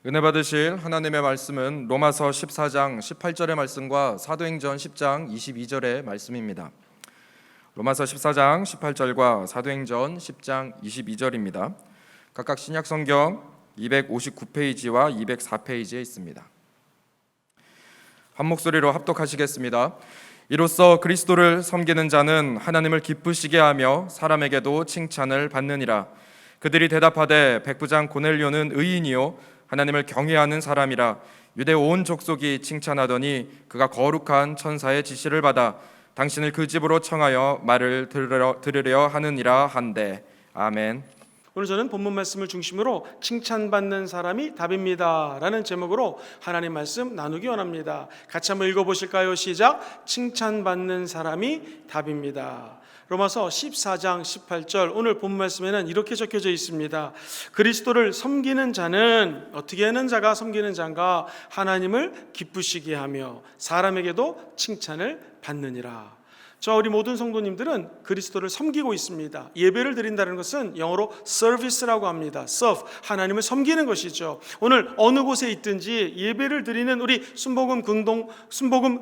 은혜 받으실 하나님의 말씀은 로마서 14장 18절의 말씀과 사도행전 10장 22절의 말씀입니다. 로마서 14장 18절과 사도행전 10장 22절입니다. 각각 신약성경 259페이지와 204페이지에 있습니다. 한 목소리로 합독하시겠습니다. 이로써 그리스도를 섬기는 자는 하나님을 기쁘시게 하며 사람에게도 칭찬을 받느니라. 그들이 대답하되 백부장 고넬료는 의인이요 하나님을 경외하는 사람이라. 유대 온 족속이 칭찬하더니 그가 거룩한 천사의 지시를 받아 당신을 그 집으로 청하여 말을 들으려 하느니라 한데. 아멘. 오늘 저는 본문 말씀을 중심으로 칭찬받는 사람이 답입니다 라는 제목으로 하나님 말씀 나누기 원합니다. 같이 한번 읽어보실까요? 시작. 칭찬받는 사람이 답입니다. 로마서 14장 18절 오늘 본문 말씀에는 이렇게 적혀져 있습니다. 그리스도를 섬기는 자는 어떻게 하는 자가 섬기는 자인가? 하나님을 기쁘시게 하며 사람에게도 칭찬을 받느니라. 우리 모든 성도님들은 그리스도를 섬기고 있습니다. 예배를 드린다는 것은 영어로 service라고 합니다. serve, 하나님을 섬기는 것이죠. 오늘 어느 곳에 있든지 예배를 드리는 우리 순복음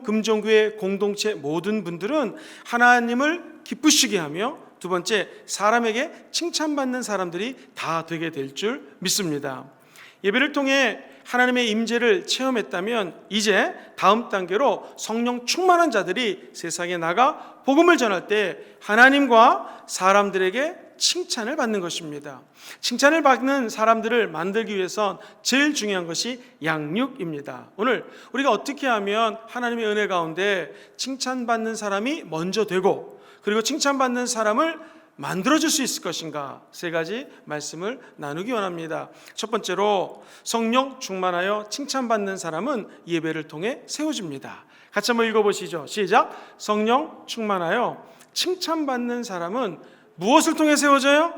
금종교회 공동체 모든 분들은 하나님을 기쁘시게 하며 두 번째, 사람에게 칭찬받는 사람들이 다 되게 될 줄 믿습니다. 예배를 통해 하나님의 임재를 체험했다면 이제 다음 단계로 성령 충만한 자들이 세상에 나가 복음을 전할 때 하나님과 사람들에게 칭찬을 받는 것입니다. 칭찬을 받는 사람들을 만들기 위해선 제일 중요한 것이 양육입니다. 오늘 우리가 어떻게 하면 하나님의 은혜 가운데 칭찬받는 사람이 먼저 되고 그리고 칭찬받는 사람을 만들어줄 수 있을 것인가? 세 가지 말씀을 나누기 원합니다. 첫 번째로 성령 충만하여 칭찬받는 사람은 예배를 통해 세워집니다. 같이 한번 읽어보시죠. 시작. 성령 충만하여 칭찬받는 사람은 무엇을 통해 세워져요?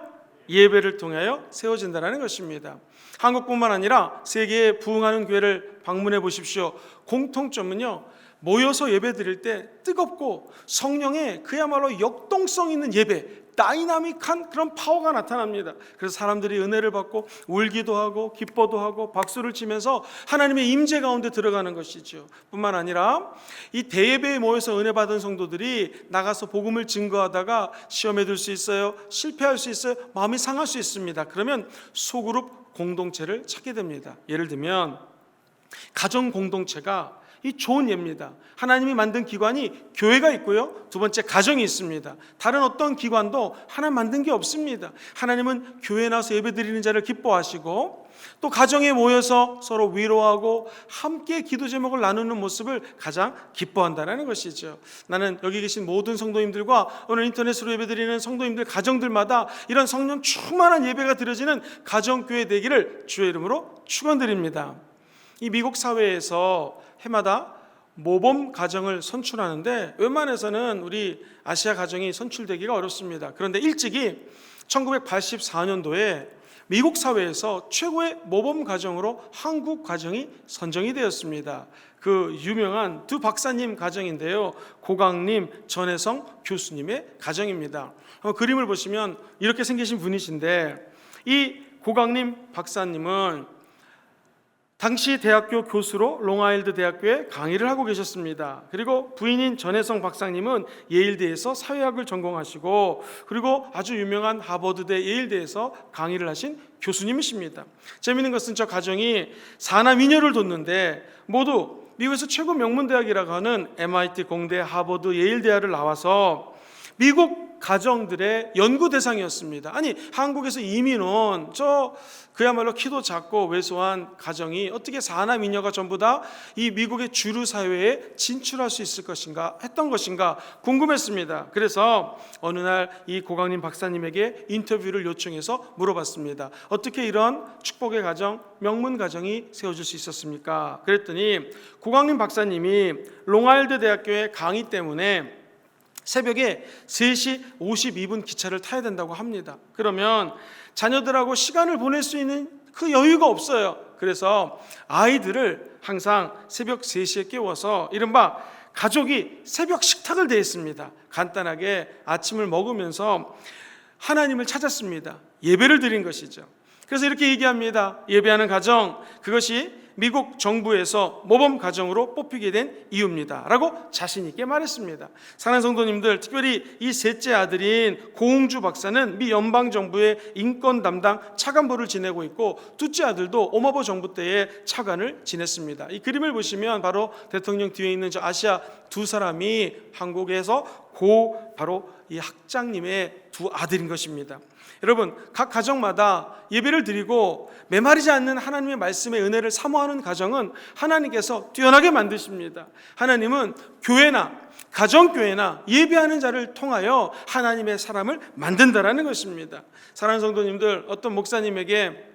예배를 통하여 세워진다는 것입니다. 한국뿐만 아니라 세계에 부흥하는 교회를 방문해 보십시오. 공통점은요, 모여서 예배 드릴 때 뜨겁고 성령의 그야말로 역동성 있는 예배, 다이나믹한 그런 파워가 나타납니다. 그래서 사람들이 은혜를 받고 울기도 하고 기뻐도 하고 박수를 치면서 하나님의 임재 가운데 들어가는 것이죠. 뿐만 아니라 이 대예배에 모여서 은혜 받은 성도들이 나가서 복음을 증거하다가 시험에 들 수 있어요. 실패할 수 있어요. 마음이 상할 수 있습니다. 그러면 소그룹 공동체를 찾게 됩니다. 예를 들면 가정 공동체가 이 좋은 예입니다. 하나님이 만든 기관이 교회가 있고요, 두 번째 가정이 있습니다. 다른 어떤 기관도 하나 만든 게 없습니다. 하나님은 교회에 나와서 예배드리는 자를 기뻐하시고 또 가정에 모여서 서로 위로하고 함께 기도 제목을 나누는 모습을 가장 기뻐한다는 것이죠. 나는 여기 계신 모든 성도님들과 오늘 인터넷으로 예배드리는 성도님들 가정들마다 이런 성령 충만한 예배가 드려지는 가정교회 되기를 주의 이름으로 축원드립니다. 이 미국 사회에서 해마다 모범 가정을 선출하는데 웬만해서는 우리 아시아 가정이 선출되기가 어렵습니다. 그런데 일찍이 1984년도에 미국 사회에서 최고의 모범 가정으로 한국 가정이 선정이 되었습니다. 그 유명한 두 박사님 가정인데요, 고강림, 전혜성 교수님의 가정입니다. 그림을 보시면 이렇게 생기신 분이신데, 이 고강림 박사님은 당시 대학교 교수로 롱아일드 대학교에 강의를 하고 계셨습니다. 그리고 부인인 전혜성 박사님은 예일대에서 사회학을 전공하시고 그리고 아주 유명한 하버드대 예일대에서 강의를 하신 교수님이십니다. 재미있는 것은 저 가정이 사남이녀를 뒀는데 모두 미국에서 최고 명문대학이라고 하는 MIT, 공대, 하버드, 예일대학을 나와서 미국 가정들의 연구 대상이었습니다. 아니, 한국에서 이민 온 그야말로 키도 작고 왜소한 가정이 어떻게 사남이녀가 전부 다 이 미국의 주류 사회에 진출할 수 있을 것인가 했던 것인가 궁금했습니다. 그래서 어느 날 이 고강림 박사님에게 인터뷰를 요청해서 물어봤습니다. 어떻게 이런 축복의 가정, 명문 가정이 세워질 수 있었습니까? 그랬더니 고강림 박사님이 롱아일드 대학교의 강의 때문에 새벽에 3시 52분 기차를 타야 된다고 합니다. 그러면 자녀들하고 시간을 보낼 수 있는 그 여유가 없어요. 그래서 아이들을 항상 새벽 3시에 깨워서 이른바 가족이 새벽 식탁을 대했습니다. 간단하게 아침을 먹으면서 하나님을 찾았습니다. 예배를 드린 것이죠. 그래서 이렇게 얘기합니다. 예배하는 가정, 그것이 미국 정부에서 모범 가정으로 뽑히게 된 이유입니다 라고 자신 있게 말했습니다. 사랑하는 성도님들, 특별히 이 셋째 아들인 고흥주 박사는 미 연방정부의 인권 담당 차관보를 지내고 있고, 둘째 아들도 오마보 정부 때에 차관을 지냈습니다. 이 그림을 보시면 바로 대통령 뒤에 있는 저 아시아 두 사람이 한국에서 바로 이 학장님의 두 아들인 것입니다. 여러분, 각 가정마다 예배를 드리고 메마르지 않는 하나님의 말씀의 은혜를 사모하는 가정은 하나님께서 뛰어나게 만드십니다. 하나님은 교회나 가정교회나 예배하는 자를 통하여 하나님의 사람을 만든다라는 것입니다. 사랑하는 성도님들, 어떤 목사님에게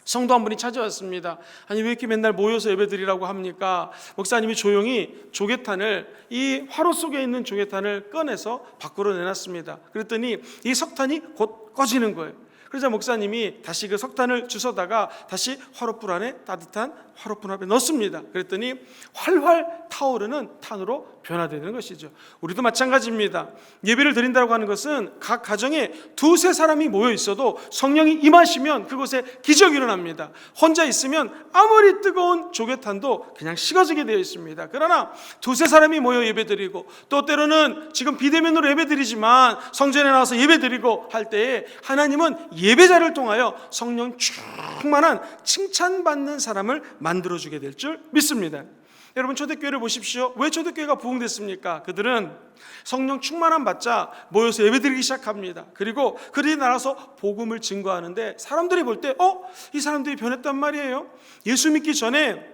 성도 한 분이 찾아왔습니다. 아니, 왜 이렇게 맨날 모여서 예배드리라고 합니까? 목사님이 조용히 조개탄을, 이 화로 속에 있는 조개탄을 꺼내서 밖으로 내놨습니다. 그랬더니 이 석탄이 곧 꺼지는 거예요. 그러자 목사님이 다시 그 석탄을 주워다가 다시 화롯불 안에, 따뜻한 화롯불 앞에 넣습니다. 그랬더니 활활 타오르는 탄으로 변화되는 것이죠. 우리도 마찬가지입니다. 예배를 드린다고 하는 것은 각 가정에 두세 사람이 모여 있어도 성령이 임하시면 그곳에 기적이 일어납니다. 혼자 있으면 아무리 뜨거운 조개탄도 그냥 식어지게 되어 있습니다. 그러나 두세 사람이 모여 예배드리고, 또 때로는 지금 비대면으로 예배드리지만 성전에 나와서 예배드리고 할 때에 하나님은 예배자를 통하여 성령 충만한 칭찬받는 사람을 만들어주게 될 줄 믿습니다. 여러분, 초대교회를 보십시오. 왜 초대교회가 부흥됐습니까? 그들은 성령 충만함 받자 모여서 예배드리기 시작합니다. 그리고 그들이 나가서 복음을 증거하는데 사람들이 볼 때 이 사람들이 변했단 말이에요. 예수 믿기 전에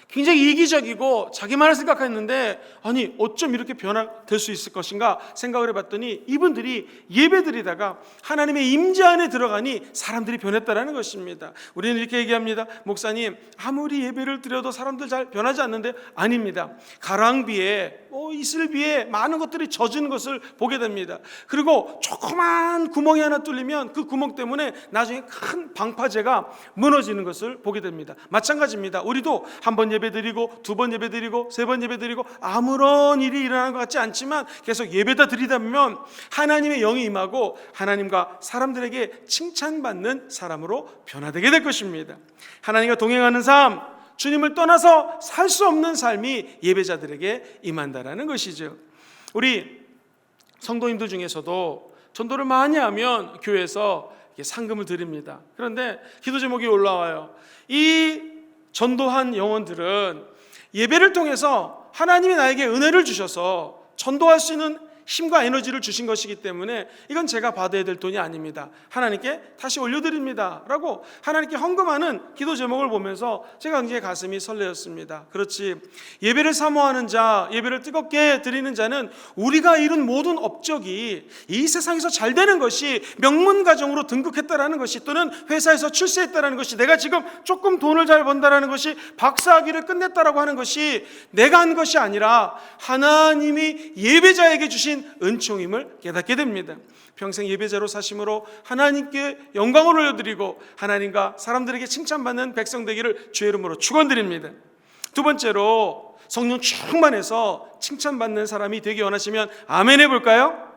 굉장히 이기적이고 자기만을 생각했는데, 아니 어쩜 이렇게 변화될 수 있을 것인가 생각을 해봤더니 이분들이 예배드리다가 하나님의 임재 안에 들어가니 사람들이 변했다라는 것입니다. 우리는 이렇게 얘기합니다. 목사님, 아무리 예배를 드려도 사람들 잘 변하지 않는데, 아닙니다. 가랑비에 이슬비에 많은 것들이 젖은 것을 보게 됩니다. 그리고 조그만 구멍이 하나 뚫리면 그 구멍 때문에 나중에 큰 방파제가 무너지는 것을 보게 됩니다. 마찬가지입니다. 우리도 한 번 예배드리고 두 번 예배드리고 세 번 예배드리고 아무런 일이 일어나는 것 같지 않지만 계속 예배다 드리다 보면 하나님의 영이 임하고 하나님과 사람들에게 칭찬받는 사람으로 변화되게 될 것입니다. 하나님과 동행하는 삶, 주님을 떠나서 살 수 없는 삶이 예배자들에게 임한다라는 것이죠. 우리 성도님들 중에서도 전도를 많이 하면 교회에서 상금을 드립니다. 그런데 기도 제목이 올라와요. 이 전도한 영혼들은 예배를 통해서 하나님이 나에게 은혜를 주셔서 전도할 수 있는 힘과 에너지를 주신 것이기 때문에 이건 제가 받아야 될 돈이 아닙니다. 하나님께 다시 올려드립니다 라고 하나님께 헌금하는 기도 제목을 보면서 제가 굉장히 가슴이 설레었습니다. 그렇지, 예배를 사모하는 자, 예배를 뜨겁게 드리는 자는 우리가 이룬 모든 업적이 이 세상에서 잘 되는 것이, 명문가정으로 등극했다라는 것이, 또는 회사에서 출세했다라는 것이, 내가 지금 조금 돈을 잘 번다라는 것이, 박사학위를 끝냈다라고 하는 것이 내가 한 것이 아니라 하나님이 예배자에게 주신 은총임을 깨닫게 됩니다. 평생 예배자로 사심으로 하나님께 영광을 올려드리고 하나님과 사람들에게 칭찬받는 백성 되기를 주의 이름으로 축원드립니다. 두 번째로, 성령 충만해서 칭찬받는 사람이 되기 원하시면 아멘 해볼까요?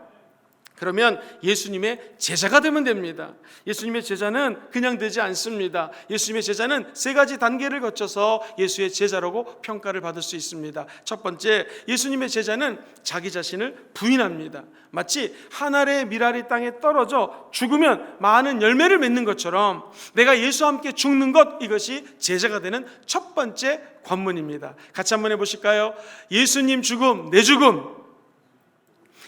그러면 예수님의 제자가 되면 됩니다. 예수님의 제자는 그냥 되지 않습니다. 예수님의 제자는 세 가지 단계를 거쳐서 예수의 제자라고 평가를 받을 수 있습니다. 첫 번째, 예수님의 제자는 자기 자신을 부인합니다. 마치 한 알의 밀알이 땅에 떨어져 죽으면 많은 열매를 맺는 것처럼 내가 예수와 함께 죽는 것, 이것이 제자가 되는 첫 번째 관문입니다. 같이 한번 해보실까요? 예수님 죽음, 내 죽음.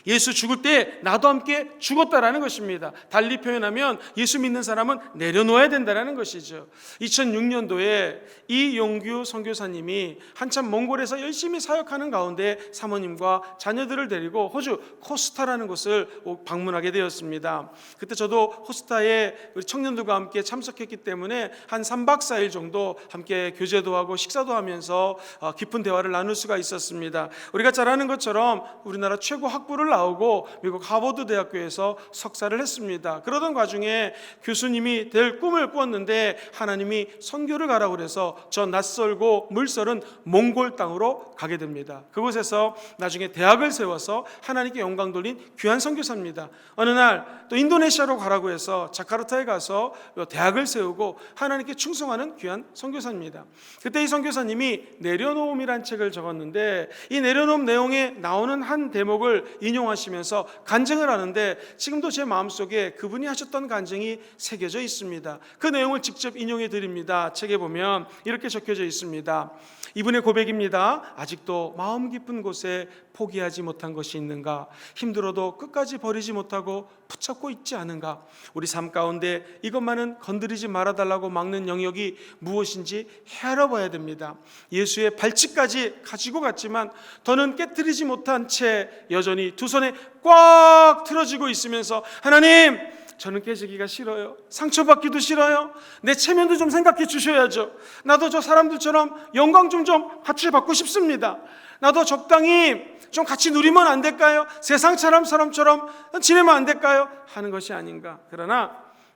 예수 죽을 때 나도 함께 죽었다라는 것입니다. 달리 표현하면 예수 믿는 사람은 내려놓아야 된다는 것이죠. 2006년도에 이용규 선교사님이 한참 몽골에서 열심히 사역하는 가운데 사모님과 자녀들을 데리고 호주 코스타라는 곳을 방문하게 되었습니다. 그때 저도 코스타에 우리 청년들과 함께 참석했기 때문에 한 3박 4일 정도 함께 교제도 하고 식사도 하면서 깊은 대화를 나눌 수가 있었습니다. 우리가 잘 아는 것처럼 우리나라 최고 학부를 나오고 미국 하버드 대학교에서 석사를 했습니다. 그러던 과중에 교수님이 될 꿈을 꾸었는데 하나님이 선교를 가라고 그래서 저 낯설고 물설은 몽골 땅으로 가게 됩니다. 그곳에서 나중에 대학을 세워서 하나님께 영광 돌린 귀한 선교사입니다. 어느 날 또 인도네시아로 가라고 해서 자카르타에 가서 대학을 세우고 하나님께 충성하는 귀한 선교사입니다. 그때 이 선교사님이 내려놓음이란 책을 적었는데 이 내려놓음 내용에 나오는 한 대목을 인용하시면서 간증을 하는데 지금도 제 마음속에 그분이 하셨던 간증이 새겨져 있습니다. 그 내용을 직접 인용해 드립니다. 책에 보면 이렇게 적혀져 있습니다. 이분의 고백입니다. 아직도 마음 깊은 곳에 포기하지 못한 것이 있는가? 힘들어도 끝까지 버리지 못하고 붙잡고 있지 않은가? 우리 삶 가운데 이것만은 건드리지 말아달라고 막는 영역이 무엇인지 헤아려 봐야 됩니다. 예수의 발치까지 가지고 갔지만 더는 깨뜨리지 못한 채 여전히 두 손에 꽉 틀어지고 있으면서 하나님, 저는 깨지기가 싫어요. 상처받기도 싫어요. 내 체면도 좀 생각해 주셔야죠. 나도 저 사람들처럼 영광 좀 같이 받고 싶습니다. 나도 적당히 좀 같이 누리면 안 될까요? 세상 사람처럼 지내면 안 될까요? 하는 것이 아닌가. 그러나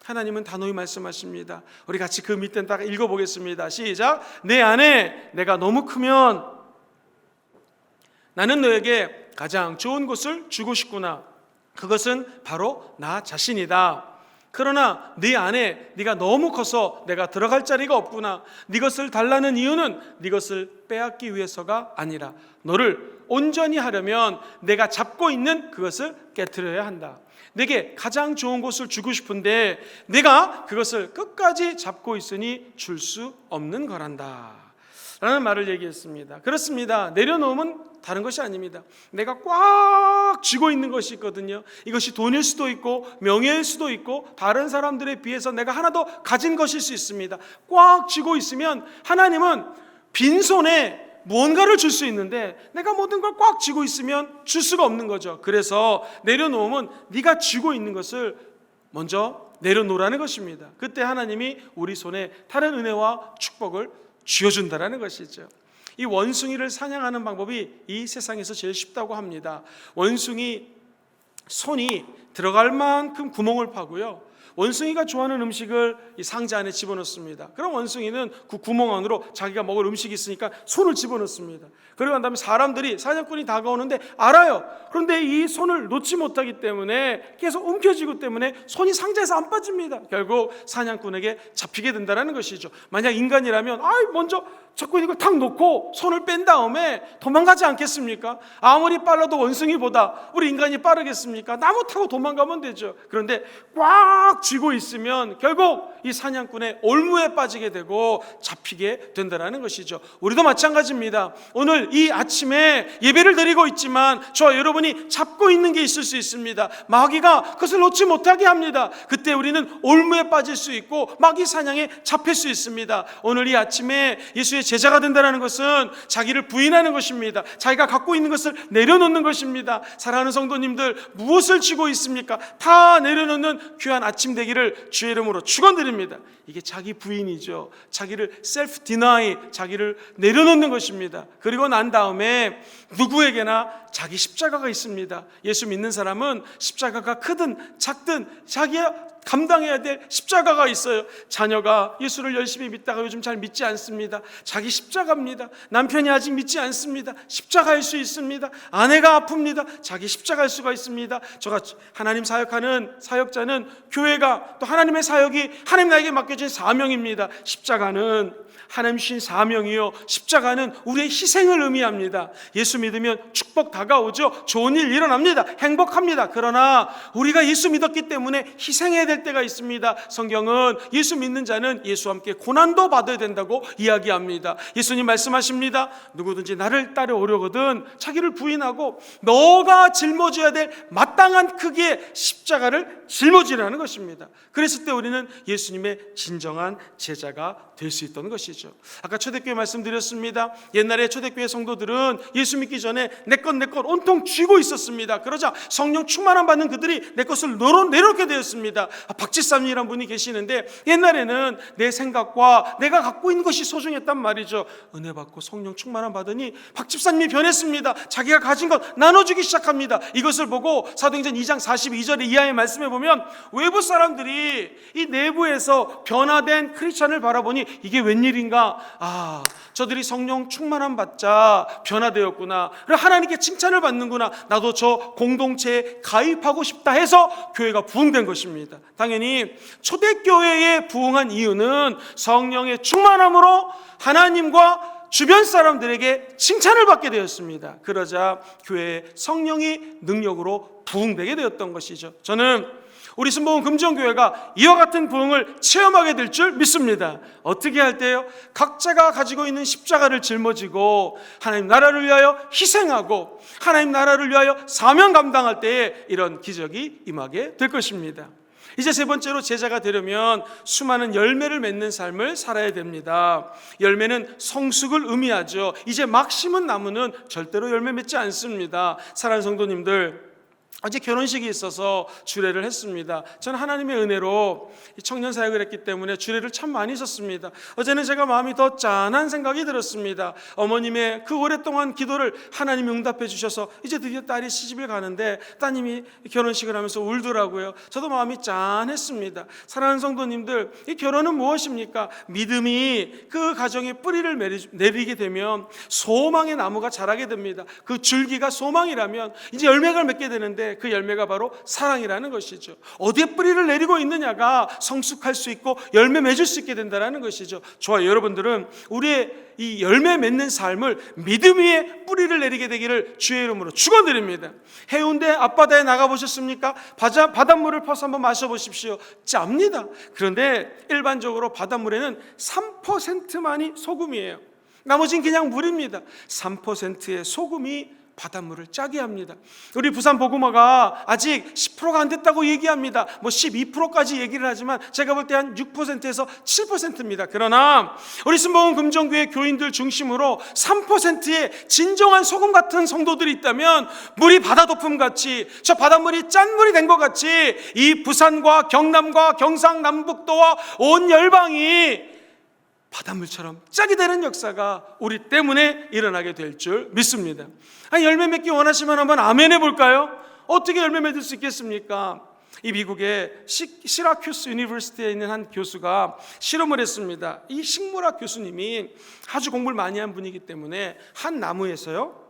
하나님은 단호히 말씀하십니다. 우리 같이 그 밑에 딱 읽어보겠습니다. 시작. 내 안에 내가 너무 크면 나는 너에게 가장 좋은 곳을 주고 싶구나. 그것은 바로 나 자신이다. 그러나 네 안에 네가 너무 커서 내가 들어갈 자리가 없구나. 네 것을 달라는 이유는 네 것을 빼앗기 위해서가 아니라 너를 온전히 하려면 내가 잡고 있는 그것을 깨트려야 한다. 내게 가장 좋은 곳을 주고 싶은데 내가 그것을 끝까지 잡고 있으니 줄 수 없는 거란다 라는 말을 얘기했습니다. 그렇습니다. 내려놓으면 다른 것이 아닙니다. 내가 꽉 쥐고 있는 것이 있거든요. 이것이 돈일 수도 있고 명예일 수도 있고 다른 사람들에 비해서 내가 하나도 가진 것일 수 있습니다. 꽉 쥐고 있으면 하나님은 빈손에 무언가를 줄 수 있는데 내가 모든 걸 꽉 쥐고 있으면 줄 수가 없는 거죠. 그래서 내려놓으면 네가 쥐고 있는 것을 먼저 내려놓으라는 것입니다. 그때 하나님이 우리 손에 다른 은혜와 축복을 쥐어준다라는 것이죠. 이 원숭이를 사냥하는 방법이 이 세상에서 제일 쉽다고 합니다. 원숭이 손이 들어갈 만큼 구멍을 파고요. 원숭이가 좋아하는 음식을 이 상자 안에 집어넣습니다. 그럼 원숭이는 그 구멍 안으로 자기가 먹을 음식이 있으니까 손을 집어넣습니다. 그리고 난 다음에 사람들이 사냥꾼이 다가오는데 알아요. 그런데 이 손을 놓지 못하기 때문에 계속 움켜쥐고 때문에 손이 상자에서 안 빠집니다. 결국 사냥꾼에게 잡히게 된다는 것이죠. 만약 인간이라면 먼저 잡고 있는 걸 탁 놓고 손을 뺀 다음에 도망가지 않겠습니까? 아무리 빨라도 원숭이보다 우리 인간이 빠르겠습니까? 나무 타고 도망가면 되죠. 그런데 꽉 쥐고 있으면 결국 이 사냥꾼의 올무에 빠지게 되고 잡히게 된다는 것이죠. 우리도 마찬가지입니다. 오늘 이 아침에 예배를 드리고 있지만 저와 여러분이 잡고 있는 게 있을 수 있습니다. 마귀가 그것을 놓지 못하게 합니다. 그때 우리는 올무에 빠질 수 있고 마귀 사냥에 잡힐 수 있습니다. 오늘 이 아침에 예수의 제자가 된다는 것은 자기를 부인하는 것입니다. 자기가 갖고 있는 것을 내려놓는 것입니다. 사랑하는 성도님들, 무엇을 쥐고 있습니까? 다 내려놓는 귀한 아침 되기를 주의 이름으로 축원드립니다. 이게 자기 부인이죠. 자기를 셀프 디나이, 자기를 내려놓는 것입니다. 그리고 난 다음에 누구에게나 자기 십자가가 있습니다. 예수 믿는 사람은 십자가가 크든 작든 자기가 감당해야 될 십자가가 있어요. 자녀가 예수를 열심히 믿다가 요즘 잘 믿지 않습니다. 자기 십자가입니다. 남편이 아직 믿지 않습니다. 십자가일 수 있습니다. 아내가 아픕니다. 자기 십자가일 수가 있습니다. 저가 하나님 사역하는 사역자는 교회가 또 하나님의 사역이 하나님 나에게 맡겨진 사명입니다. 십자가는 하나님 주신 사명이요, 십자가는 우리의 희생을 의미합니다. 예수 믿으면 축복 다가오죠. 좋은 일 일어납니다. 행복합니다. 그러나 우리가 예수 믿었기 때문에 희생해야 될 때가 있습니다. 성경은 예수 믿는 자는 예수와 함께 고난도 받아야 된다고 이야기합니다. 예수님 말씀하십니다. 누구든지 나를 따라오려거든 자기를 부인하고 너가 짊어져야 될 마땅한 크기의 십자가를 짊어지라는 것입니다. 그랬을 때 우리는 예수님의 진정한 제자가 될 수 있던 것이죠. 아까 초대교회 말씀드렸습니다. 옛날에 초대교회 성도들은 예수 믿기 전에 내 것 온통 쥐고 있었습니다. 그러자 성령 충만함 받는 그들이 내 것을 내려놓게 되었습니다. 박지삼이라는 분이 계시는데 옛날에는 내 생각과 내가 갖고 있는 것이 소중했단 말이죠. 은혜 받고 성령 충만함 받으니 박집사님이 변했습니다. 자기가 가진 것 나눠주기 시작합니다. 이것을 보고 사도행전 2장 42절의 이하의 말씀에 보면 외부 사람들이 이 내부에서 변화된 크리스찬을 바라보니 이게 웬일인가? 저들이 성령 충만함 받자 변화되었구나. 그리고 하나님께 칭찬을 받는구나. 나도 저 공동체에 가입하고 싶다 해서 교회가 부흥된 것입니다. 당연히 초대교회에 부흥한 이유는 성령의 충만함으로 하나님과 주변 사람들에게 칭찬을 받게 되었습니다. 그러자 교회에 성령이 능력으로 부흥되게 되었던 것이죠. 저는 우리 순복음 금정교회가 이와 같은 부흥을 체험하게 될 줄 믿습니다. 어떻게 할 때요? 각자가 가지고 있는 십자가를 짊어지고 하나님 나라를 위하여 희생하고 하나님 나라를 위하여 사명 감당할 때에 이런 기적이 임하게 될 것입니다. 이제 세 번째로 제자가 되려면 수많은 열매를 맺는 삶을 살아야 됩니다. 열매는 성숙을 의미하죠. 이제 막 심은 나무는 절대로 열매 맺지 않습니다. 사랑하는 성도님들, 어제 결혼식이 있어서 주례를 했습니다. 저는 하나님의 은혜로 청년 사역을 했기 때문에 주례를 참 많이 썼습니다. 어제는 제가 마음이 더 짠한 생각이 들었습니다. 어머님의 그 오랫동안 기도를 하나님이 응답해 주셔서 이제 드디어 딸이 시집을 가는데 따님이 결혼식을 하면서 울더라고요. 저도 마음이 짠했습니다. 사랑하는 성도님들, 이 결혼은 무엇입니까? 믿음이 그 가정에 뿌리를 내리게 되면 소망의 나무가 자라게 됩니다. 그 줄기가 소망이라면 이제 열매가 맺게 되는데 그 열매가 바로 사랑이라는 것이죠. 어디에 뿌리를 내리고 있느냐가 성숙할 수 있고 열매 맺을 수 있게 된다는 것이죠. 저와 여러분들은 우리의 이 열매 맺는 삶을 믿음 위에 뿌리를 내리게 되기를 주의 이름으로 축원드립니다. 해운대 앞바다에 나가보셨습니까? 바닷물을 퍼서 한번 마셔보십시오. 짭니다. 그런데 일반적으로 바닷물에는 3%만이 소금이에요. 나머지는 그냥 물입니다. 3%의 소금이 바닷물을 짜게 합니다. 우리 부산 복음화가 아직 10%가 안 됐다고 얘기합니다. 12%까지 얘기를 하지만 제가 볼 때 한 6%에서 7%입니다. 그러나 우리 순복음 금정교회 교인들 중심으로 3%의 진정한 소금 같은 성도들이 있다면 물이 바다 덮음같이 저 바닷물이 짠물이 된 것 같이 이 부산과 경남과 경상남북도와 온 열방이 바닷물처럼 짜게 되는 역사가 우리 때문에 일어나게 될 줄 믿습니다. 열매 맺기 원하시면 한번 아멘 해볼까요? 어떻게 열매 맺을 수 있겠습니까? 이 미국의 시라큐스 유니버시티에 있는 한 교수가 실험을 했습니다. 이 식물학 교수님이 아주 공부를 많이 한 분이기 때문에 한 나무에서요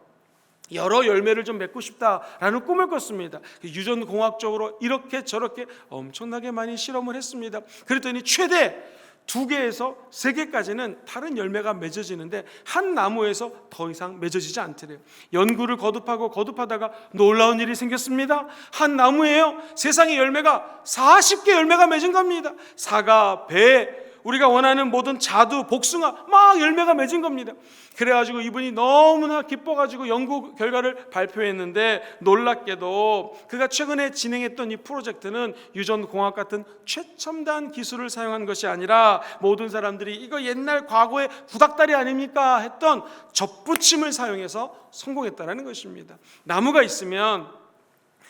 여러 열매를 좀 맺고 싶다라는 꿈을 꿨습니다. 유전공학적으로 이렇게 저렇게 엄청나게 많이 실험을 했습니다. 그랬더니 최대 2개에서 3개까지는 다른 열매가 맺어지는데 한 나무에서 더 이상 맺어지지 않더래요. 연구를 거듭하다가 놀라운 일이 생겼습니다. 한 나무에요 세상의 열매가 40개 열매가 맺은 겁니다. 사과, 배, 우리가 원하는 모든 자두, 복숭아 막 열매가 맺은 겁니다. 그래가지고 이분이 너무나 기뻐가지고 연구 결과를 발표했는데 놀랍게도 그가 최근에 진행했던 이 프로젝트는 유전공학 같은 최첨단 기술을 사용한 것이 아니라 모든 사람들이 이거 옛날 과거의 구닥다리 아닙니까 했던 접붙임을 사용해서 성공했다는 것입니다. 나무가 있으면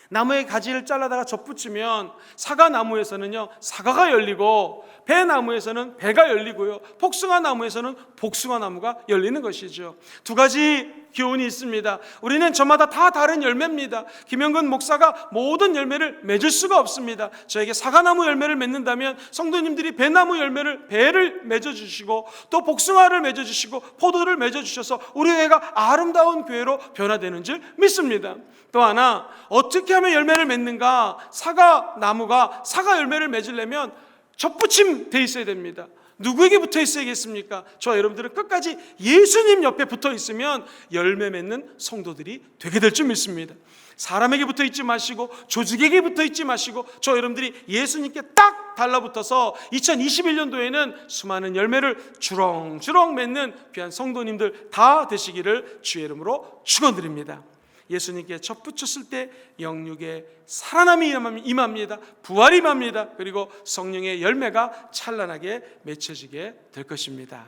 나무의 가지를 잘라다가 접붙이면 사과나무에서는요 사과가 열리고 배나무에서는 배가 열리고요 복숭아나무에서는 복숭아나무가 열리는 것이죠. 2가지 교훈이 있습니다. 우리는 저마다 다 다른 열매입니다. 김영근 목사가 모든 열매를 맺을 수가 없습니다. 저에게 사과나무 열매를 맺는다면 성도님들이 배를 맺어주시고 또 복숭아를 맺어주시고 포도를 맺어주셔서 우리 교회가 아름다운 교회로 변화되는 줄 믿습니다. 또 하나, 어떻게 하면 열매를 맺는가? 사과나무가 사과 열매를 맺으려면 접붙임 돼 있어야 됩니다. 누구에게 붙어 있어야겠습니까? 저와 여러분들은 끝까지 예수님 옆에 붙어 있으면 열매 맺는 성도들이 되게 될 줄 믿습니다. 사람에게 붙어 있지 마시고 조직에게 붙어 있지 마시고 저와 여러분들이 예수님께 딱 달라붙어서 2021년도에는 수많은 열매를 주렁주렁 맺는 귀한 성도님들 다 되시기를 주의 이름으로 축원드립니다. 예수님께 접붙였을 때 영육의 살아남이 임합니다. 부활이 임합니다. 그리고 성령의 열매가 찬란하게 맺혀지게 될 것입니다.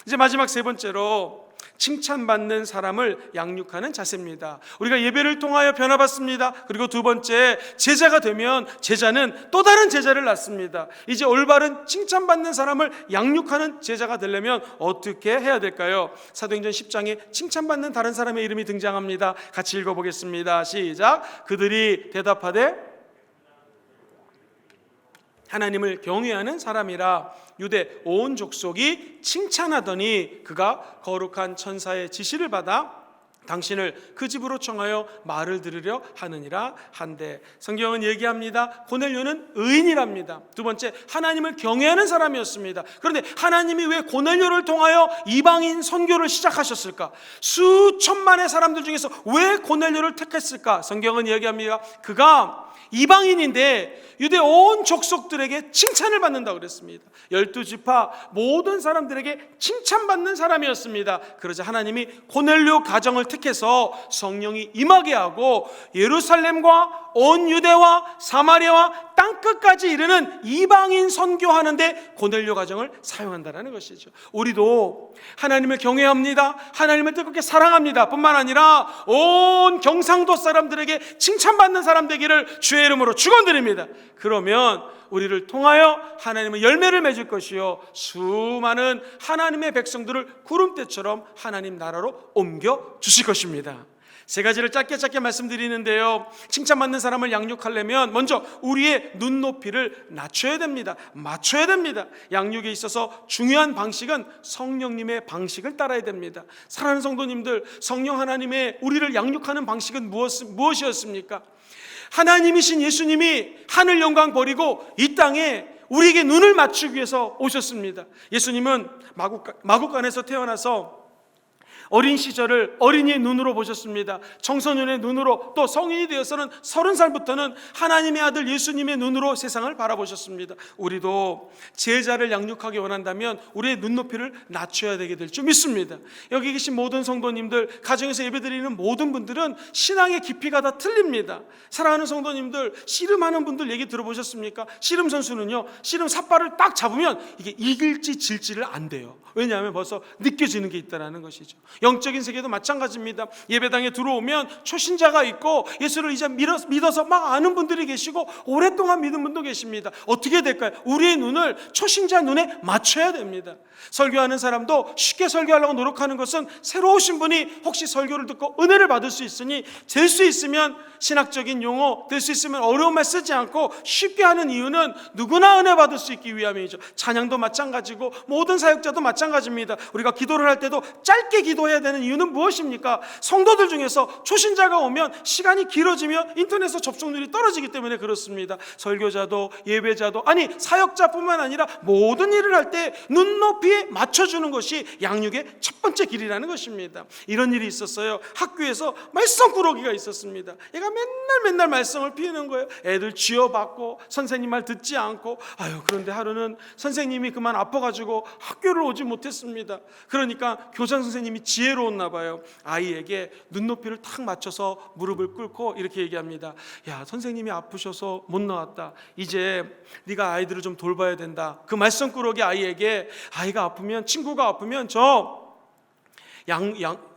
이제 마지막 3번째로 칭찬받는 사람을 양육하는 자세입니다. 우리가 예배를 통하여 변화받습니다. 그리고 두 번째, 제자가 되면 제자는 또 다른 제자를 낳습니다. 이제 올바른 칭찬받는 사람을 양육하는 제자가 되려면 어떻게 해야 될까요? 사도행전 10장에 칭찬받는 다른 사람의 이름이 등장합니다. 같이 읽어보겠습니다. 시작. 그들이 대답하되 하나님을 경외하는 사람이라 유대 온 족속이 칭찬하더니 그가 거룩한 천사의 지시를 받아 당신을 그 집으로 청하여 말을 들으려 하느니라 한데, 성경은 얘기합니다. 고넬료는 의인이랍니다. 두 번째, 하나님을 경외하는 사람이었습니다. 그런데 하나님이 왜 고넬료를 통하여 이방인 선교를 시작하셨을까? 수천만의 사람들 중에서 왜 고넬료를 택했을까? 성경은 얘기합니다. 그가 이방인인데 유대 온 족속들에게 칭찬을 받는다고 그랬습니다. 12지파 모든 사람들에게 칭찬받는 사람이었습니다. 그러자 하나님이 고넬료 가정을 택해서 성령이 임하게 하고 예루살렘과 온 유대와 사마리아와 땅끝까지 이르는 이방인 선교하는데 고넬료 가정을 사용한다는 것이죠. 우리도 하나님을 경외합니다. 하나님을 뜨겁게 사랑합니다 뿐만 아니라 온 경상도 사람들에게 칭찬받는 사람 되기를 주의 이름으로 축원드립니다. 그러면 우리를 통하여 하나님은 열매를 맺을 것이요 수많은 하나님의 백성들을 구름대처럼 하나님 나라로 옮겨 주실 것입니다. 세 가지를 짧게 말씀드리는데요, 칭찬받는 사람을 양육하려면 먼저 우리의 눈높이를 낮춰야 됩니다. 맞춰야 됩니다. 양육에 있어서 중요한 방식은 성령님의 방식을 따라야 됩니다. 사랑하는 성도님들, 성령 하나님의 우리를 양육하는 방식은 무엇이었습니까? 하나님이신 예수님이 하늘 영광 버리고 이 땅에 우리에게 눈을 맞추기 위해서 오셨습니다. 예수님은 마구간에서 태어나서 어린 시절을 어린이의 눈으로 보셨습니다. 청소년의 눈으로, 또 성인이 되어서는 30살부터는 하나님의 아들 예수님의 눈으로 세상을 바라보셨습니다. 우리도 제자를 양육하기 원한다면 우리의 눈높이를 낮춰야 되게 될 줄 믿습니다. 여기 계신 모든 성도님들, 가정에서 예배드리는 모든 분들은 신앙의 깊이가 다 틀립니다. 사랑하는 성도님들, 씨름하는 분들 얘기 들어보셨습니까? 씨름 선수는요, 씨름 삿발을 딱 잡으면 이게 이길지 질지를 안 돼요. 왜냐하면 벌써 느껴지는 게 있다는 것이죠. 영적인 세계도 마찬가지입니다. 예배당에 들어오면 초신자가 있고 예수를 이제 믿어서 막 아는 분들이 계시고 오랫동안 믿은 분도 계십니다. 어떻게 될까요? 우리의 눈을 초신자 눈에 맞춰야 됩니다. 설교하는 사람도 쉽게 설교하려고 노력하는 것은 새로 오신 분이 혹시 설교를 듣고 은혜를 받을 수 있으니, 될 수 있으면 신학적인 용어, 될 수 있으면 어려운 말 쓰지 않고 쉽게 하는 이유는 누구나 은혜 받을 수 있기 위함이죠. 찬양도 마찬가지고 모든 사역자도 마찬가지입니다. 우리가 기도를 할 때도 짧게 기도해야 되는 이유는 무엇입니까? 성도들 중에서 초신자가 오면 시간이 길어지면 인터넷에서 접속률이 떨어지기 때문에 그렇습니다. 설교자도 예배자도, 아니 사역자뿐만 아니라 모든 일을 할 때 눈높이에 맞춰주는 것이 양육의 첫 번째 길이라는 것입니다. 이런 일이 있었어요. 학교에서 말썽꾸러기가 있었습니다. 얘가 맨날 말썽을 피우는 거예요. 애들 쥐어받고 선생님 말 듣지 않고. 그런데 하루는 선생님이 그만 아파가지고 학교를 오지 못했습니다. 그러니까 교장 선생님이 지혜로웠나 봐요. 아이에게 눈높이를 탁 맞춰서 무릎을 꿇고 이렇게 얘기합니다. 야, 선생님이 아프셔서 못 나왔다. 이제 네가 아이들을 좀 돌봐야 된다. 그 말썽꾸러기 아이에게, 아이가 아프면, 친구가 아프면 저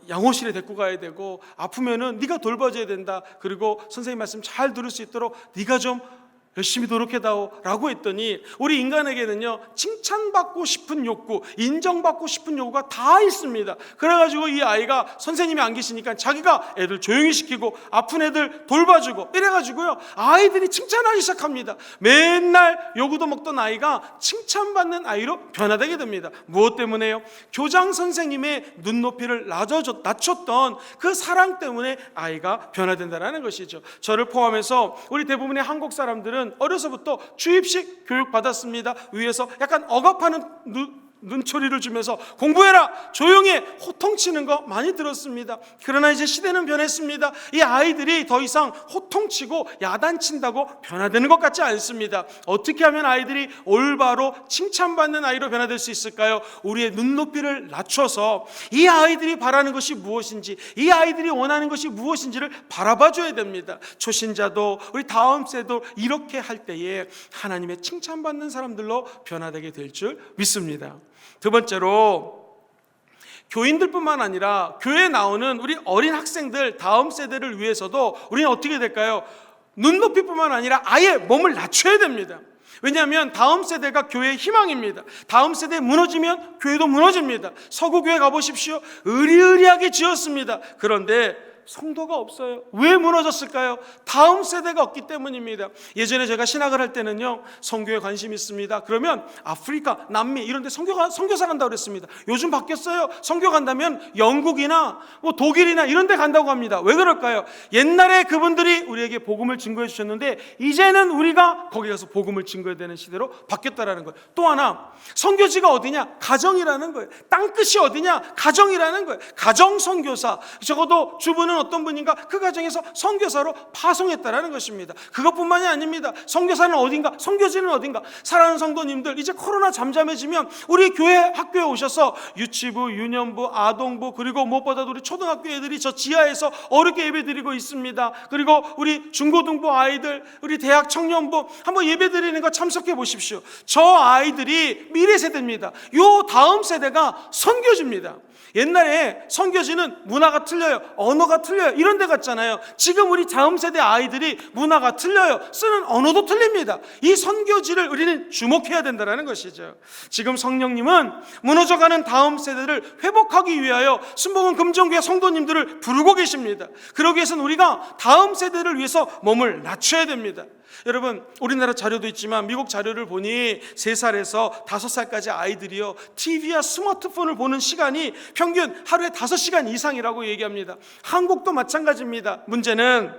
양호실에 데리고 가야 되고, 아프면은 네가 돌봐줘야 된다. 그리고 선생님 말씀 잘 들을 수 있도록 네가 좀 열심히 노력해다오 라고 했더니, 우리 인간에게는요 칭찬받고 싶은 욕구, 인정받고 싶은 욕구가 다 있습니다. 그래가지고 이 아이가 선생님이 안 계시니까 자기가 애들 조용히 시키고 아픈 애들 돌봐주고 이래가지고요 아이들이 칭찬하기 시작합니다. 맨날 요구도 먹던 아이가 칭찬받는 아이로 변화되게 됩니다. 무엇 때문에요? 교장 선생님의 눈높이를 낮췄던 그 사랑 때문에 아이가 변화된다는 것이죠. 저를 포함해서 우리 대부분의 한국 사람들은 어려서부터 주입식 교육 받았습니다. 위에서 약간 억압하는 눈초리를 주면서 공부해라, 조용히 호통치는 거 많이 들었습니다. 그러나 이제 시대는 변했습니다. 이 아이들이 더 이상 호통치고 야단친다고 변화되는 것 같지 않습니다. 어떻게 하면 아이들이 올바로 칭찬받는 아이로 변화될 수 있을까요? 우리의 눈높이를 낮춰서 이 아이들이 바라는 것이 무엇인지, 이 아이들이 원하는 것이 무엇인지를 바라봐 줘야 됩니다. 초신자도 우리 다음 세도 이렇게 할 때에 하나님의 칭찬받는 사람들로 변화되게 될 줄 믿습니다. 두 번째로, 교인들뿐만 아니라 교회에 나오는 우리 어린 학생들, 다음 세대를 위해서도 우리는 어떻게 될까요? 눈높이뿐만 아니라 아예 몸을 낮춰야 됩니다. 왜냐하면 다음 세대가 교회의 희망입니다. 다음 세대 무너지면 교회도 무너집니다. 서구교회 가보십시오. 으리으리하게 지었습니다. 그런데 성도가 없어요. 왜 무너졌을까요? 다음 세대가 없기 때문입니다. 예전에 제가 신학을 할 때는요, 선교에 관심 있습니다. 그러면 아프리카, 남미 이런 데 선교사 간다고 그랬습니다. 요즘 바뀌었어요. 선교 간다면 영국이나 독일이나 이런 데 간다고 합니다. 왜 그럴까요? 옛날에 그분들이 우리에게 복음을 증거해 주셨는데 이제는 우리가 거기 가서 복음을 증거해야 되는 시대로 바뀌었다라는 거예요. 또 하나, 선교지가 어디냐? 가정이라는 거예요. 땅끝이 어디냐? 가정이라는 거예요. 가정 선교사. 적어도 주부는 어떤 분인가? 그 가정에서 선교사로 파송했다라는 것입니다. 그것뿐만이 아닙니다. 선교사는 어딘가? 선교지는 어딘가? 사랑하는 성도님들, 이제 코로나 잠잠해지면 우리 교회 학교에 오셔서 유치부, 유년부, 아동부, 그리고 무엇보다도 우리 초등학교 애들이 저 지하에서 어렵게 예배드리고 있습니다. 그리고 우리 중고등부 아이들, 우리 대학 청년부 한번 예배드리는 거 참석해 보십시오. 저 아이들이 미래 세대입니다. 요 다음 세대가 선교지입니다. 옛날에 선교지는 문화가 틀려요, 언어가 틀려요, 이런 데 갔잖아요. 지금 우리 다음 세대 아이들이 문화가 틀려요, 쓰는 언어도 틀립니다. 이 선교지를 우리는 주목해야 된다는 것이죠. 지금 성령님은 무너져가는 다음 세대를 회복하기 위하여 순복음 금정교회 성도님들을 부르고 계십니다. 그러기 위해서는 우리가 다음 세대를 위해서 몸을 낮춰야 됩니다. 여러분, 우리나라 자료도 있지만 미국 자료를 보니 3살에서 5살까지 아이들이요, TV와 스마트폰을 보는 시간이 평균 하루에 5시간 이상이라고 얘기합니다. 한국도 마찬가지입니다. 문제는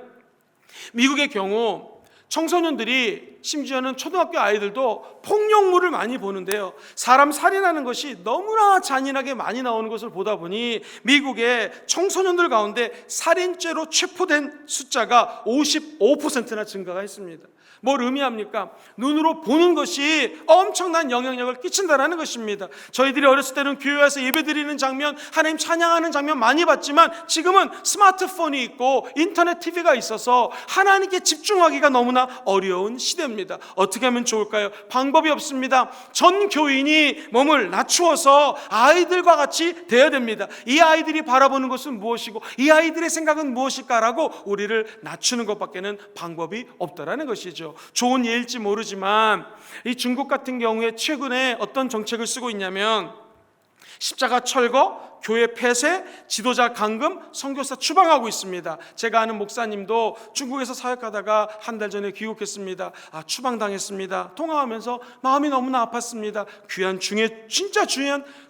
미국의 경우 청소년들이, 심지어는 초등학교 아이들도 폭력물을 많이 보는데요, 사람 살인하는 것이 너무나 잔인하게 많이 나오는 것을 보다 보니 미국의 청소년들 가운데 살인죄로 체포된 숫자가 55%나 증가가 했습니다. 뭘 의미합니까? 눈으로 보는 것이 엄청난 영향력을 끼친다는 것입니다. 저희들이 어렸을 때는 교회 와서 예배드리는 장면, 하나님 찬양하는 장면 많이 봤지만 지금은 스마트폰이 있고 인터넷 TV가 있어서 하나님께 집중하기가 너무나 어려운 시대입니다. 어떻게 하면 좋을까요? 방법이 없습니다. 전 교인이 몸을 낮추어서 아이들과 같이 되어야 됩니다. 이 아이들이 바라보는 것은 무엇이고 이 아이들의 생각은 무엇일까라고 우리를 낮추는 것밖에는 방법이 없다라는 것이죠. 좋은 예일지 모르지만 이 중국 같은 경우에 최근에 어떤 정책을 쓰고 있냐면 십자가 철거, 교회 폐쇄, 지도자 감금, 선교사 추방하고 있습니다. 제가 아는 목사님도 중국에서 사역하다가 한 달 전에 귀국했습니다. 추방당했습니다. 통화하면서 마음이 너무나 아팠습니다. 귀한 중에, 진짜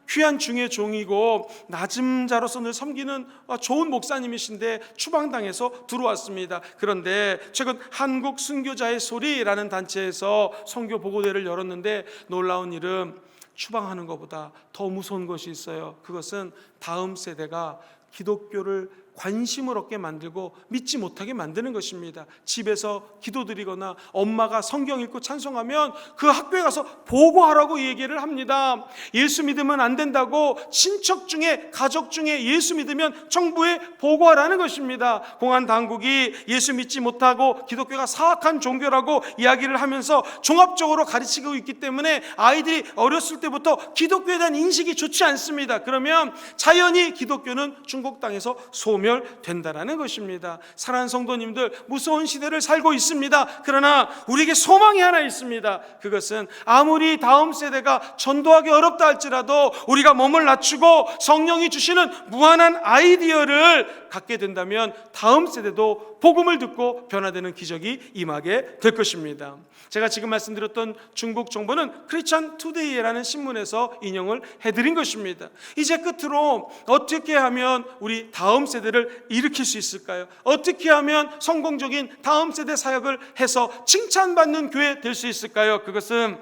귀한 중의 종이고 낮은 자로서 늘 섬기는 좋은 목사님이신데 추방당해서 들어왔습니다. 그런데 최근 한국 순교자의 소리라는 단체에서 선교 보고대를 열었는데 놀라운 일은 추방하는 것보다 더 무서운 것이 있어요. 그것은 다음 세대가 기독교를 관심을 얻게 만들고 믿지 못하게 만드는 것입니다. 집에서 기도드리거나 엄마가 성경 읽고 찬송하면 그 학교에 가서 보고하라고 얘기를 합니다. 예수 믿으면 안 된다고 친척 중에, 가족 중에 예수 믿으면 정부에 보고하라는 것입니다. 공안 당국이 예수 믿지 못하고 기독교가 사악한 종교라고 이야기를 하면서 종합적으로 가르치고 있기 때문에 아이들이 어렸을 때부터 기독교에 대한 인식이 좋지 않습니다. 그러면 자연히 기독교는 중국 땅에서 소멸된다라는 것입니다. 사랑하는 성도님들, 무서운 시대를 살고 있습니다. 그러나 우리에게 소망이 하나 있습니다. 그것은 아무리 다음 세대가 전도하기 어렵다 할지라도 우리가 몸을 낮추고 성령이 주시는 무한한 아이디어를 갖게 된다면 다음 세대도 복음을 듣고 변화되는 기적이 임하게 될 것입니다. 제가 지금 말씀드렸던 중국 정보는 크리스천 투데이라는 신문에서 인용을 해드린 것입니다. 이제 끝으로 어떻게 하면 우리 다음 세대를 일으킬 수 있을까요? 어떻게 하면 성공적인 다음 세대 사역을 해서 칭찬받는 교회 될 수 있을까요? 그것은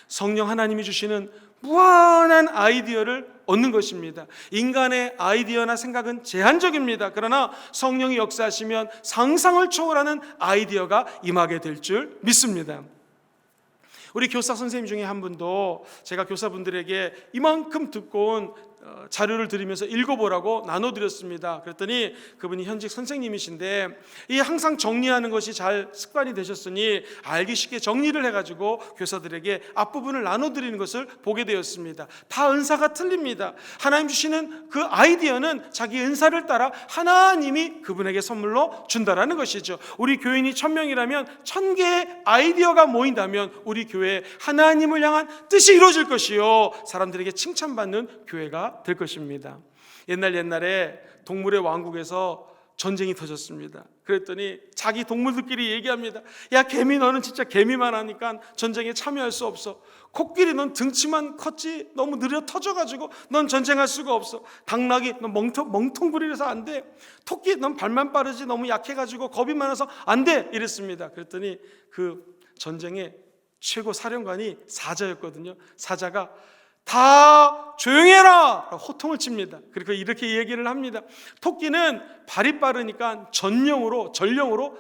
성령 하나님이 주시는 무한한 아이디어를 얻는 것입니다. 인간의 아이디어나 생각은 제한적입니다. 그러나 성령이 역사하시면 상상을 초월하는 아이디어가 임하게 될 줄 믿습니다. 우리 교사 선생님 중에 한 분도 제가 교사분들에게 이만큼 두꺼운 자료를 드리면서 읽어보라고 나눠드렸습니다. 그랬더니 그분이 현직 선생님이신데 이 항상 정리하는 것이 잘 습관이 되셨으니 알기 쉽게 정리를 해가지고 교사들에게 앞부분을 나눠드리는 것을 보게 되었습니다. 다 은사가 틀립니다. 하나님 주시는 그 아이디어는 자기 은사를 따라 하나님이 그분에게 선물로 준다라는 것이죠. 우리 교인이 1000명이라면 1000개의 아이디어가 모인다면 우리 교회에 하나님을 향한 뜻이 이루어질 것이요, 사람들에게 칭찬받는 교회가 될 것입니다. 옛날에 동물의 왕국에서 전쟁이 터졌습니다. 그랬더니 자기 동물들끼리 얘기합니다. 야, 개미, 너는 진짜 개미만 하니까 전쟁에 참여할 수 없어. 코끼리, 넌 등치만 컸지 너무 느려 터져가지고 넌 전쟁할 수가 없어. 당나귀, 넌 멍텅구리라서 안 돼. 토끼, 넌 발만 빠르지 너무 약해가지고 겁이 많아서 안 돼. 이랬습니다. 그랬더니 그 전쟁의 최고 사령관이 사자였거든요. 사자가 다 조용히 해라! 호통을 칩니다. 그리고 이렇게 얘기를 합니다. 토끼는 발이 빠르니까 전령으로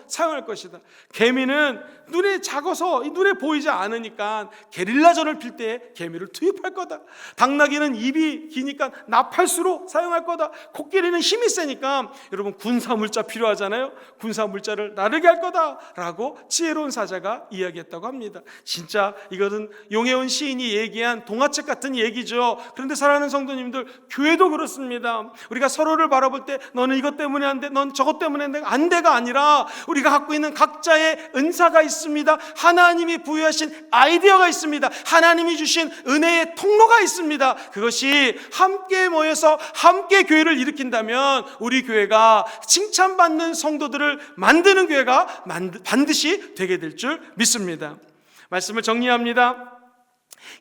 사용할 것이다. 개미는 눈에 작아서 눈에 보이지 않으니까 게릴라전을 필 때 개미를 투입할 거다. 당나귀는 입이 기니까 나팔수로 사용할 거다. 코끼리는 힘이 세니까 여러분 군사물자 필요하잖아요. 군사물자를 나르게 할 거다 라고 지혜로운 사자가 이야기했다고 합니다. 진짜 이것은 용혜원 시인이 얘기한 동화책 같은 얘기죠. 그런데 사랑하는 성도님들, 교회도 그렇습니다. 우리가 서로를 바라볼 때 너는 이것 때문에 안 돼, 넌 저것 때문에 안 돼가 아니라 우리가 갖고 있는 각자의 은사가 있습니다. 하나님이 부여하신 아이디어가 있습니다. 하나님이 주신 은혜의 통로가 있습니다. 그것이 함께 모여서 함께 교회를 일으킨다면 우리 교회가 칭찬받는 성도들을 만드는 교회가 반드시 되게 될 줄 믿습니다. 말씀을 정리합니다.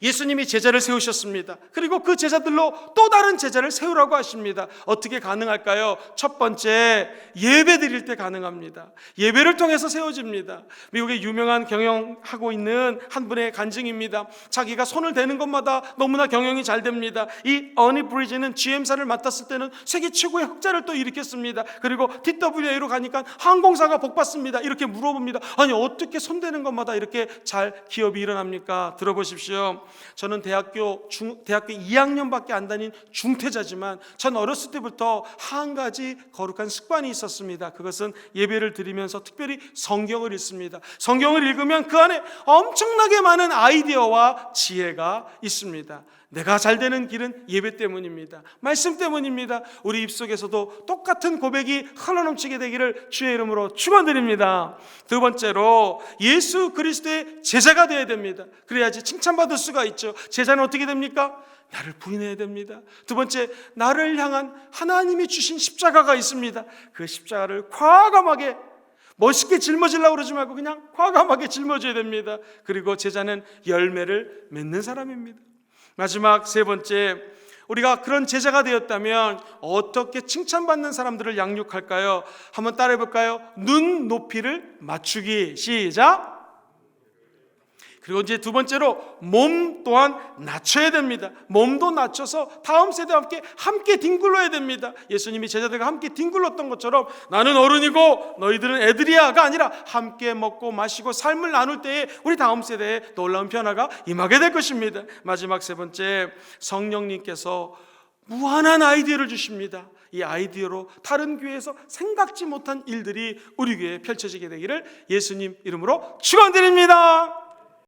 예수님이 제자를 세우셨습니다. 그리고 그 제자들로 또 다른 제자를 세우라고 하십니다. 어떻게 가능할까요? 첫 번째, 예배 드릴 때 가능합니다. 예배를 통해서 세워집니다. 미국에 유명한 경영하고 있는 한 분의 간증입니다. 자기가 손을 대는 것마다 너무나 경영이 잘 됩니다. 이 어니 브리지는 GM사를 맡았을 때는 세계 최고의 흑자를 또 일으켰습니다. 그리고 TWA로 가니까 항공사가 복받습니다. 이렇게 물어봅니다. 아니, 어떻게 손 대는 것마다 이렇게 잘 기업이 일어납니까? 들어보십시오. 저는 대학교 2학년밖에 안 다닌 중퇴자지만 전 어렸을 때부터 한 가지 거룩한 습관이 있었습니다. 그것은 예배를 드리면서 특별히 성경을 읽습니다. 성경을 읽으면 그 안에 엄청나게 많은 아이디어와 지혜가 있습니다. 내가 잘 되는 길은 예배 때문입니다. 말씀 때문입니다. 우리 입속에서도 똑같은 고백이 흘러넘치게 되기를 주의 이름으로 축원드립니다. 두 번째로, 예수 그리스도의 제자가 되어야 됩니다. 그래야지 칭찬받을 수가 있죠. 제자는 어떻게 됩니까? 나를 부인해야 됩니다. 두 번째, 나를 향한 하나님이 주신 십자가가 있습니다. 그 십자가를 과감하게 멋있게 짊어지려고 그러지 말고 그냥 과감하게 짊어져야 됩니다. 그리고 제자는 열매를 맺는 사람입니다. 마지막 세 번째, 우리가 그런 제자가 되었다면 어떻게 칭찬받는 사람들을 양육할까요? 한번 따라해 볼까요? 눈 높이를 맞추기. 시작. 그리고 이제 두 번째로, 몸 또한 낮춰야 됩니다. 몸도 낮춰서 다음 세대와 함께 뒹굴러야 됩니다. 예수님이 제자들과 함께 뒹굴렀던 것처럼 나는 어른이고 너희들은 애들이야가 아니라 함께 먹고 마시고 삶을 나눌 때에 우리 다음 세대에 놀라운 변화가 임하게 될 것입니다. 마지막 세 번째, 성령님께서 무한한 아이디어를 주십니다. 이 아이디어로 다른 교회에서 생각지 못한 일들이 우리 교회에 펼쳐지게 되기를 예수님 이름으로 축원드립니다.